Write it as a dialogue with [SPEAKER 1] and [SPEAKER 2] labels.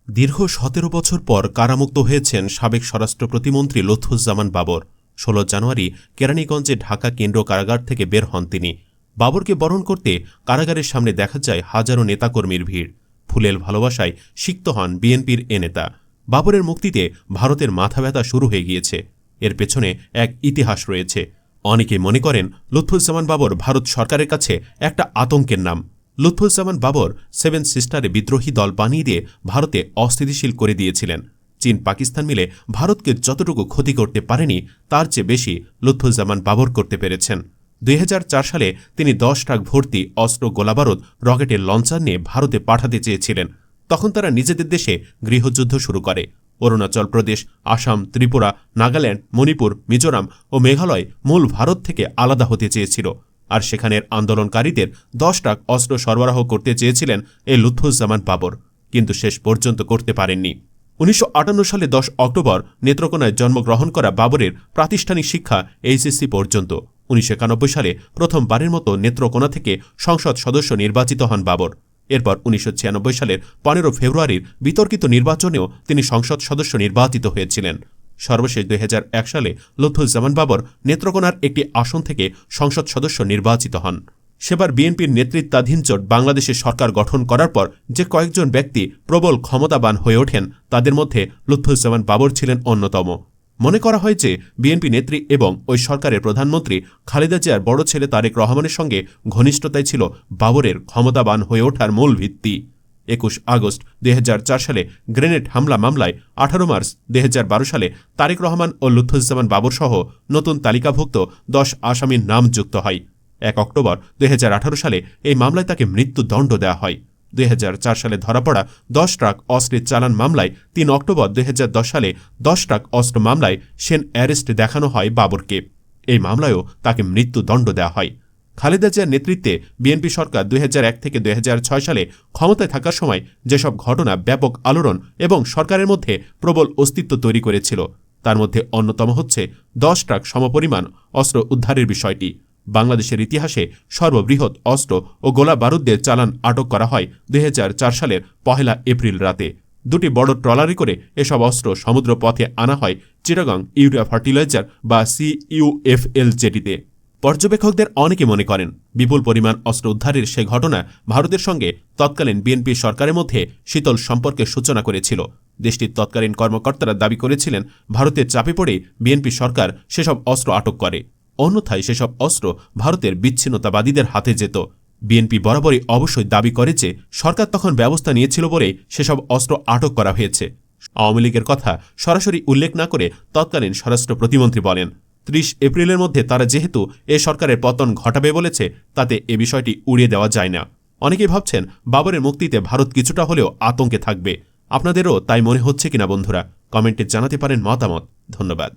[SPEAKER 1] দীর্ঘ ১৭ বছর পর কারামুক্ত হয়েছেন সাবেক স্বরাষ্ট্র প্রতিমন্ত্রী লুৎফুজ্জামান বাবর। ১৬ জানুয়ারি কেরানীগঞ্জে ঢাকা কেন্দ্র কারাগার থেকে বের হন তিনি। বাবরকে বরণ করতে কারাগারের সামনে দেখা যায় হাজারো নেতাকর্মীর ভিড়। ফুলেল ভালোবাসায় সিক্ত হন বিএনপির এ নেতা। বাবরের মুক্তিতে ভারতের মাথা ব্যথা শুরু হয়ে গিয়েছে। এর পেছনে এক ইতিহাস রয়েছে। অনেকে মনে করেন লুৎফুজ্জামান বাবর ভারত সরকারের কাছে একটা আতঙ্কের নাম। লুৎফুজ্জামান বাবর 7 সিস্টারে বিদ্রোহী দল বানিয়ে দিয়ে ভারতে অস্থিতিশীল করে দিয়েছিলেন। চীন পাকিস্তান মিলে ভারতকে যতটুকু ক্ষতি করতে পারেনি তার চেয়ে বেশি লুৎফুজ্জামান বাবর করতে পেরেছেন। ২০০৪ সালে তিনি 10 ট্রাক ভর্তি অস্ত্র গোলাবারুদ রকেটের লঞ্চার নিয়ে ভারতে পাঠাতে চেয়েছিলেন। তখন তারা নিজেদের দেশে গৃহযুদ্ধ শুরু করে। অরুণাচল প্রদেশ, আসাম, ত্রিপুরা, নাগাল্যান্ড, মণিপুর, মিজোরাম ও মেঘালয় মূল ভারত থেকে আলাদা হতে চেয়েছিল। আর সেখানের আন্দোলনকারীদের 10 ট্রাক অস্ত্র সরবরাহ করতে চেয়েছিলেন এই লুৎফুজ্জামান বাবর, কিন্তু শেষ পর্যন্ত করতে পারেননি। ১৯৫৮ সালে 10 অক্টোবর নেত্রকোনায় জন্মগ্রহণ করা বাবরের প্রাতিষ্ঠানিক শিক্ষা এইচএসসি পর্যন্ত। ১৯৯১ সালে প্রথমবারের মতো নেত্রকোনা থেকে সংসদ সদস্য নির্বাচিত হন বাবর। এরপর ১৯৯৬ সালের ১৫ ফেব্রুয়ারির বিতর্কিত নির্বাচনেও তিনি সংসদ সদস্য নির্বাচিত হয়েছিলেন। সর্বশেষ ২০০১ সালে লুৎফুজ্জামান বাবর নেত্রকোনার একটি আসন থেকে সংসদ সদস্য নির্বাচিত হন। সেবার বিএনপির নেতৃত্বাধীন জোট বাংলাদেশে সরকার গঠন করার পর যে কয়েকজন ব্যক্তি প্রবল ক্ষমতাবান হয়ে ওঠেন তাদের মধ্যে লুৎফুজ্জামান বাবর ছিলেন অন্যতম। মনে করা হয় যে বিএনপি নেত্রী এবং ওই সরকারের প্রধানমন্ত্রী খালেদা জিয়ার বড় ছেলে তারেক রহমানের সঙ্গে ঘনিষ্ঠতাই ছিল বাবরের ক্ষমতাবান হয়ে ওঠার মূল ভিত্তি। ২১ আগস্ট ২০০৪ সালে গ্রেনেড হামলা মামলায় ১৮ মার্চ ২০১২ সালে তারেক রহমান ও লুৎফুজ্জামান বাবর সহ নতুন তালিকাভুক্ত 10 আসামির নাম যুক্ত হয়। ১ অক্টোবর ২০১৮ সালে এই মামলায় তাকে মৃত্যুদণ্ড দেওয়া হয়। ২০০৪ সালে ধরা পড়া 10 ট্রাক অস্ত্রের চালান মামলায় ৩ অক্টোবর ২০১০ সালে 10 ট্রাক অস্ত্র মামলায় সেন অ্যারেস্ট দেখানো হয় বাবরকে। এই মামলায়ও তাকে মৃত্যুদণ্ড দেওয়া হয়। খালেদা জিয়ার নেতৃত্বে বিএনপি সরকার ২০০১ থেকে ২০০৬ সালে ক্ষমতায় থাকার সময় যেসব ঘটনা ব্যাপক আলোড়ন এবং সরকারের মধ্যে প্রবল অস্তিত্ব তৈরি করেছিল তার মধ্যে অন্যতম হচ্ছে 10 ট্রাক সমপরিমাণ অস্ত্র উদ্ধারের বিষয়টি। বাংলাদেশের ইতিহাসে সর্ববৃহৎ অস্ত্র ও গোলা বারুদের চালান আটক করা হয় ২০০৪ সালের ১ এপ্রিল রাতে। 2টি বড় ট্রলারে করে এসব অস্ত্র সমুদ্র পথে আনা হয় চিটাগং ইউরিয়া ফার্টিলাইজার বা CUFL জেটিতে। পর্যবেক্ষকদের অনেকে মনে করেন বিপুল পরিমাণ অস্ত্র উদ্ধারের সে ঘটনা ভারতের সঙ্গে তৎকালীন বিএনপি সরকারের মধ্যে শীতল সম্পর্কের সূচনা করেছিল। দেশটির তৎকালীন কর্মকর্তারা দাবি করেছিলেন ভারতের চাপে পড়ে বিএনপি সরকার সেসব অস্ত্র আটক করে, অন্যথায় সেসব অস্ত্র ভারতের বিচ্ছিন্নতাবাদীদের হাতে যেত। বিএনপি বরাবরই অবশ্যই দাবি করে যে সরকার তখন ব্যবস্থা নিয়েছিল বলেই সেসব অস্ত্র আটক করা হয়েছে। আওয়ামী লীগের কথা সরাসরি উল্লেখ না করে তৎকালীন স্বরাষ্ট্র প্রতিমন্ত্রী বলেন ৩০ এপ্রিলের মধ্যে তারা যেহেতু এ সরকারের পতন ঘটাবে বলেছে তাতে এ বিষয়টি উড়িয়ে দেওয়া যায় না। অনেকেই ভাবছেন বাবরের মুক্তিতে ভারত কিছুটা হলেও আতঙ্কে থাকবে। আপনাদেরও তাই মনে হচ্ছে কিনা বন্ধুরা? কমেন্টে জানাতে পারেন মতামত। ধন্যবাদ।